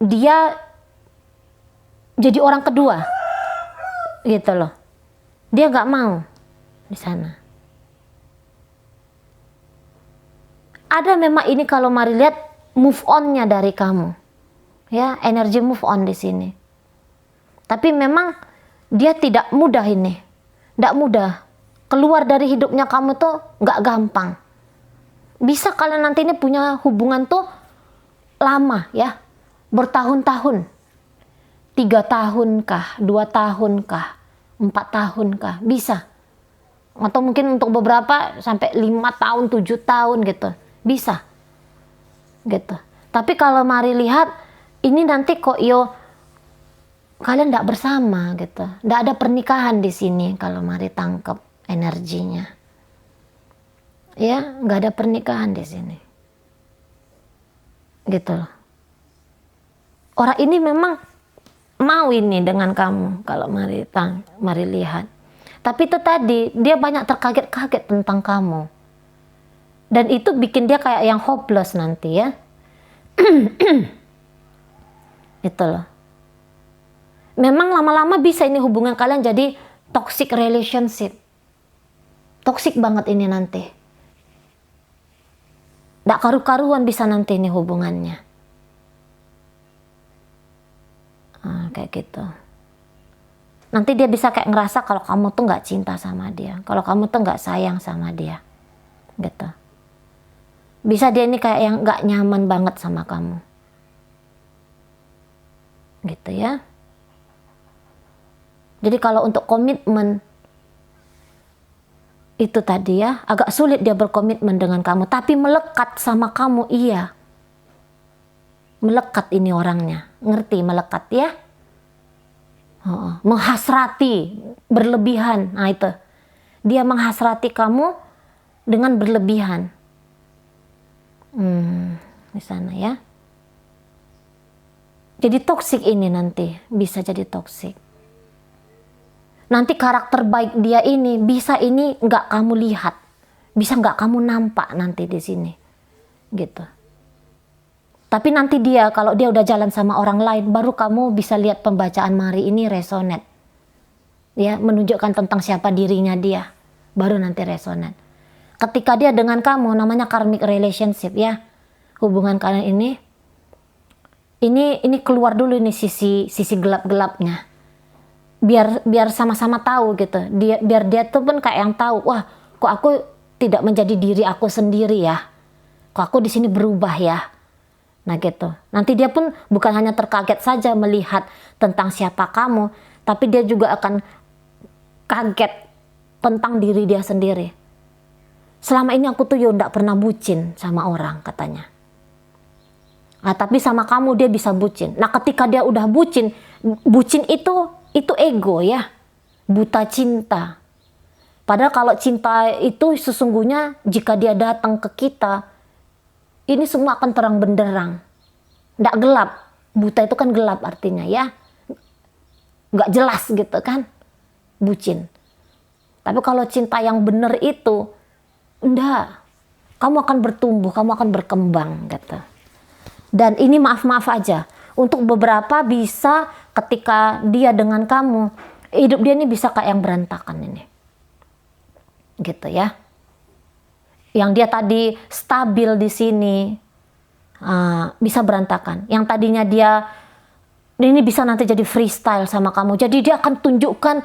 dia jadi orang kedua, gitu loh. Dia nggak mau di sana. Ada memang ini kalau mari lihat move on-nya dari kamu, ya energi move on di sini. Tapi memang dia tidak mudah ini, tidak mudah keluar dari hidupnya kamu tuh nggak gampang. Bisa kalian nanti ini punya hubungan tuh lama ya, bertahun-tahun. 3 tahun kah, 2 tahun kah, 4 tahun kah, bisa. Atau mungkin untuk beberapa sampai 5 tahun, 7 tahun gitu, bisa. Gitu. Tapi kalau mari lihat, ini nanti kok kalian tidak bersama gitu. Tidak ada pernikahan di sini kalau mari tangkap energinya. Ya, nggak ada pernikahan di sini. Gitu loh. Orang ini memang mau ini dengan kamu kalau mari lihat. Tapi itu tadi dia banyak terkaget-kaget tentang kamu. Dan itu bikin dia kayak yang hopeless nanti ya. Itu loh. Memang lama-lama bisa ini hubungan kalian jadi toxic relationship. Toxic banget ini nanti. Nggak karu-karuan bisa nanti ini hubungannya. Kayak gitu. Nanti dia bisa kayak ngerasa kalau kamu tuh nggak cinta sama dia, kalau kamu tuh nggak sayang sama dia, gitu. Bisa dia ini kayak yang nggak nyaman banget sama kamu, gitu ya. Jadi kalau untuk komitmen itu tadi ya, agak sulit dia berkomitmen dengan kamu, tapi melekat sama kamu iya. Melekat ini orangnya, ngerti melekat ya? Menghasrati berlebihan, nah itu dia menghasrati kamu dengan berlebihan. Di sana ya. Jadi toksik ini nanti bisa jadi toksik. Nanti karakter baik dia ini bisa ini nggak kamu lihat, bisa nggak kamu nampak nanti di sini, gitu. Tapi nanti dia, kalau dia udah jalan sama orang lain, baru kamu bisa lihat pembacaan Mari ini resonate. Ya, menunjukkan tentang siapa dirinya dia. Baru nanti resonate. Ketika dia dengan kamu, namanya karmic relationship ya. Hubungan kalian ini keluar dulu ini sisi gelap-gelapnya. Biar sama-sama tahu gitu. Biar dia tuh pun kayak yang tahu, wah, kok aku tidak menjadi diri aku sendiri ya. Kok aku di sini berubah ya. Nah gitu. Nanti dia pun bukan hanya terkaget saja melihat tentang siapa kamu, tapi dia juga akan kaget tentang diri dia sendiri. Selama ini aku tuh ya nggak pernah bucin sama orang, katanya. Nah, tapi sama kamu dia bisa bucin. Nah, ketika dia udah bucin, bucin itu ego ya, buta cinta. Padahal kalau cinta itu sesungguhnya jika dia datang ke kita, ini semua akan terang benderang, nggak gelap. Buta itu kan gelap artinya ya, nggak jelas gitu kan, bucin. Tapi kalau cinta yang benar itu, enggak, kamu akan bertumbuh, kamu akan berkembang gitu. Dan ini maaf-maaf aja, untuk beberapa bisa ketika dia dengan kamu, hidup dia ini bisa kayak yang berantakan ini. Gitu ya. Yang dia tadi stabil di sini, bisa berantakan. Yang tadinya dia, ini bisa nanti jadi freestyle sama kamu. Jadi dia akan tunjukkan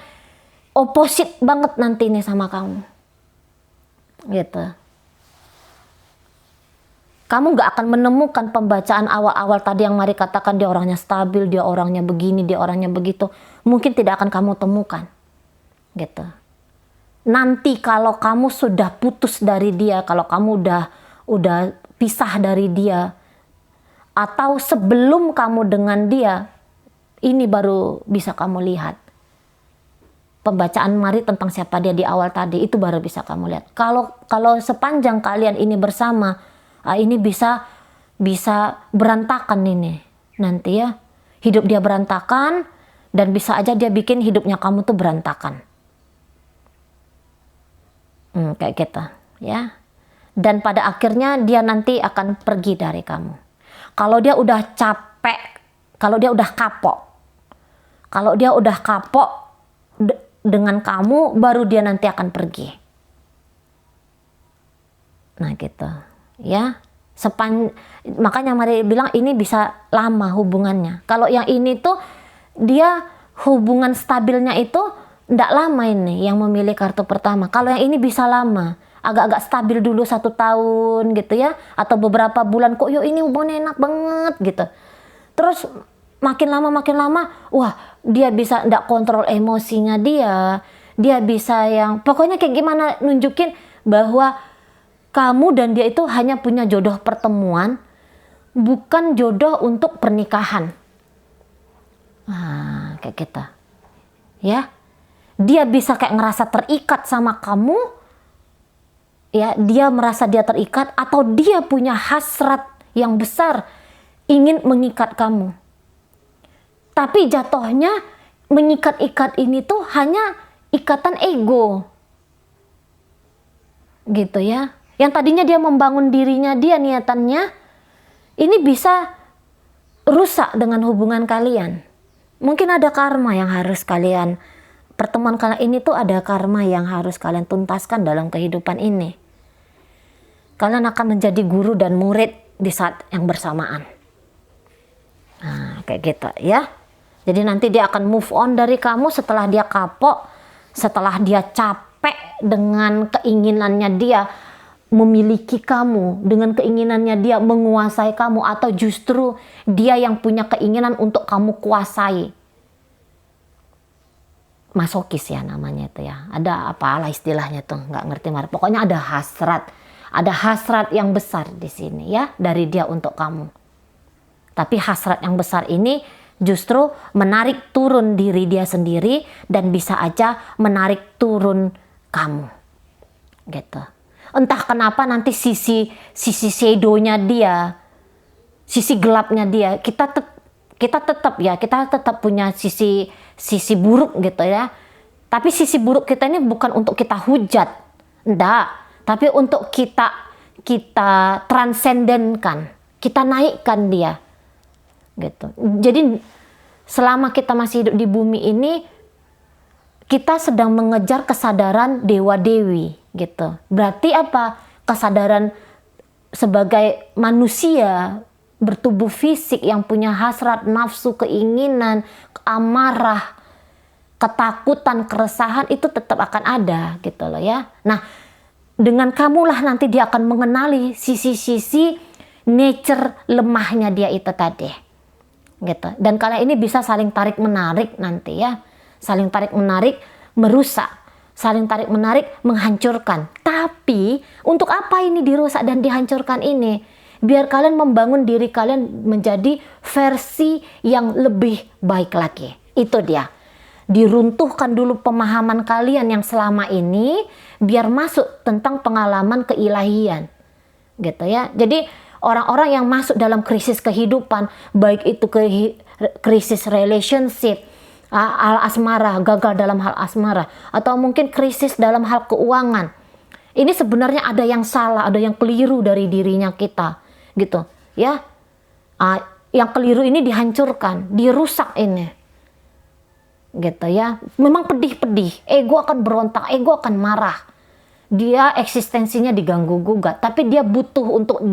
opposite banget nanti nih sama kamu. Gitu. Kamu nggak akan menemukan pembacaan awal-awal tadi yang Mari katakan dia orangnya stabil, dia orangnya begini, dia orangnya begitu. Mungkin tidak akan kamu temukan. Gitu. Nanti kalau kamu sudah putus dari dia, kalau kamu udah pisah dari dia, atau sebelum kamu dengan dia, ini baru bisa kamu lihat. Pembacaan Mari tentang siapa dia di awal tadi, itu baru bisa kamu lihat. Kalau sepanjang kalian ini bersama, ini bisa berantakan ini nanti ya. Hidup dia berantakan, dan bisa aja dia bikin hidupnya kamu tuh berantakan. Kayak gitu ya. Dan pada akhirnya dia nanti akan pergi dari kamu. Kalau dia udah capek, kalau dia udah kapok dengan kamu, baru dia nanti akan pergi. Nah gitu ya. Makanya Mari bilang ini bisa lama hubungannya. Kalau yang ini tuh dia hubungan stabilnya itu nggak lama ini yang memilih kartu pertama. Kalau yang ini bisa lama, agak-agak stabil dulu 1 tahun gitu ya, atau beberapa bulan, kok ini hubungannya enak banget gitu. Terus makin lama, wah dia bisa nggak kontrol emosinya dia bisa yang pokoknya kayak gimana nunjukin bahwa kamu dan dia itu hanya punya jodoh pertemuan, bukan jodoh untuk pernikahan. Kayak gitu ya. Dia bisa kayak ngerasa terikat sama kamu, ya, dia merasa dia terikat, atau dia punya hasrat yang besar ingin mengikat kamu. Tapi jatuhnya mengikat-ikat ini tuh hanya ikatan ego. Gitu ya. Yang tadinya dia membangun dirinya dia niatannya, ini bisa rusak dengan hubungan kalian. Mungkin ada karma yang harus kalian, pertemuan kalian ini tuh ada karma yang harus kalian tuntaskan dalam kehidupan ini. Kalian akan menjadi guru dan murid di saat yang bersamaan. Nah, kayak gitu ya. Jadi nanti dia akan move on dari kamu setelah dia kapok, setelah dia capek dengan keinginannya dia memiliki kamu, dengan keinginannya dia menguasai kamu, atau justru dia yang punya keinginan untuk kamu kuasai. Masokis ya namanya itu ya. Ada apalah istilahnya tuh, nggak ngerti Mari. Pokoknya ada hasrat yang besar di sini ya dari dia untuk kamu. Tapi hasrat yang besar ini justru menarik turun diri dia sendiri, dan bisa aja menarik turun kamu. Gitu. Entah kenapa nanti sisi shadow-nya dia, sisi gelapnya dia, kita tetap punya sisi buruk gitu ya. Tapi sisi buruk kita ini bukan untuk kita hujat, enggak, tapi untuk kita transendenkan, kita naikkan dia gitu. Jadi selama kita masih hidup di bumi ini, kita sedang mengejar kesadaran dewa dewi gitu. Berarti apa? Kesadaran sebagai manusia bertubuh fisik yang punya hasrat, nafsu, keinginan, amarah, ketakutan, keresahan, itu tetap akan ada gitu loh ya. Nah, dengan kamulah nanti dia akan mengenali sisi-sisi nature lemahnya dia itu tadi. Gitu. Dan kalian ini bisa saling tarik menarik nanti ya. Saling tarik menarik merusak, saling tarik menarik menghancurkan. Tapi untuk apa ini dirusak dan dihancurkan ini? Biar kalian membangun diri kalian menjadi versi yang lebih baik lagi. Itu dia. Diruntuhkan dulu pemahaman kalian yang selama ini biar masuk tentang pengalaman keilahian. Gitu ya. Jadi orang-orang yang masuk dalam krisis kehidupan, baik itu krisis relationship, hal asmara, gagal dalam hal asmara, atau mungkin krisis dalam hal keuangan. Ini sebenarnya ada yang salah, ada yang keliru dari dirinya kita, gitu ya. Yang keliru ini dihancurkan, dirusak ini, gitu ya. Memang pedih-pedih, ego akan berontak, ego akan marah. Dia eksistensinya diganggu gugat, tapi dia butuh untuk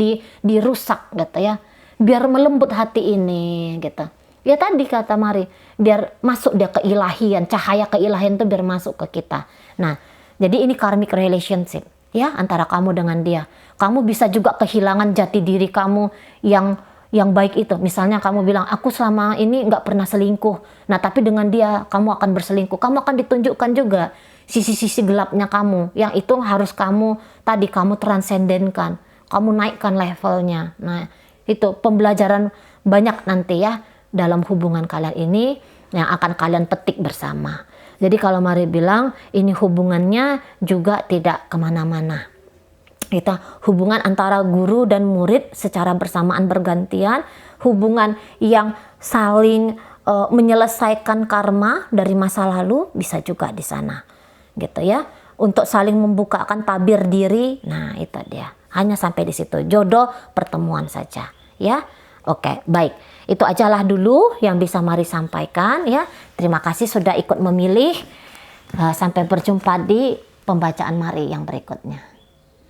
dirusak, gitu ya. Biar melembut hati ini, gitu. Ya tadi kata Mari, biar masuk dia keilahian, cahaya keilahian itu biar masuk ke kita. Nah, jadi ini karmic relationship ya antara kamu dengan dia. Kamu bisa juga kehilangan jati diri kamu yang baik itu. Misalnya kamu bilang, aku selama ini nggak pernah selingkuh. Nah, tapi dengan dia kamu akan berselingkuh. Kamu akan ditunjukkan juga sisi-sisi gelapnya kamu. Yang itu harus kamu transendenkan. Kamu naikkan levelnya. Nah, itu pembelajaran banyak nanti ya dalam hubungan kalian ini yang akan kalian petik bersama. Jadi kalau Mari bilang ini hubungannya juga tidak kemana-mana. Kita hubungan antara guru dan murid secara bersamaan bergantian, hubungan yang saling menyelesaikan karma dari masa lalu bisa juga di sana, gitu ya. Untuk saling membukakan tabir diri, nah itu dia. Hanya sampai di situ, jodoh pertemuan saja, ya. Oke, baik. Itu ajalah dulu yang bisa Mari sampaikan ya. Terima kasih sudah ikut memilih. Sampai berjumpa di pembacaan Mari yang berikutnya.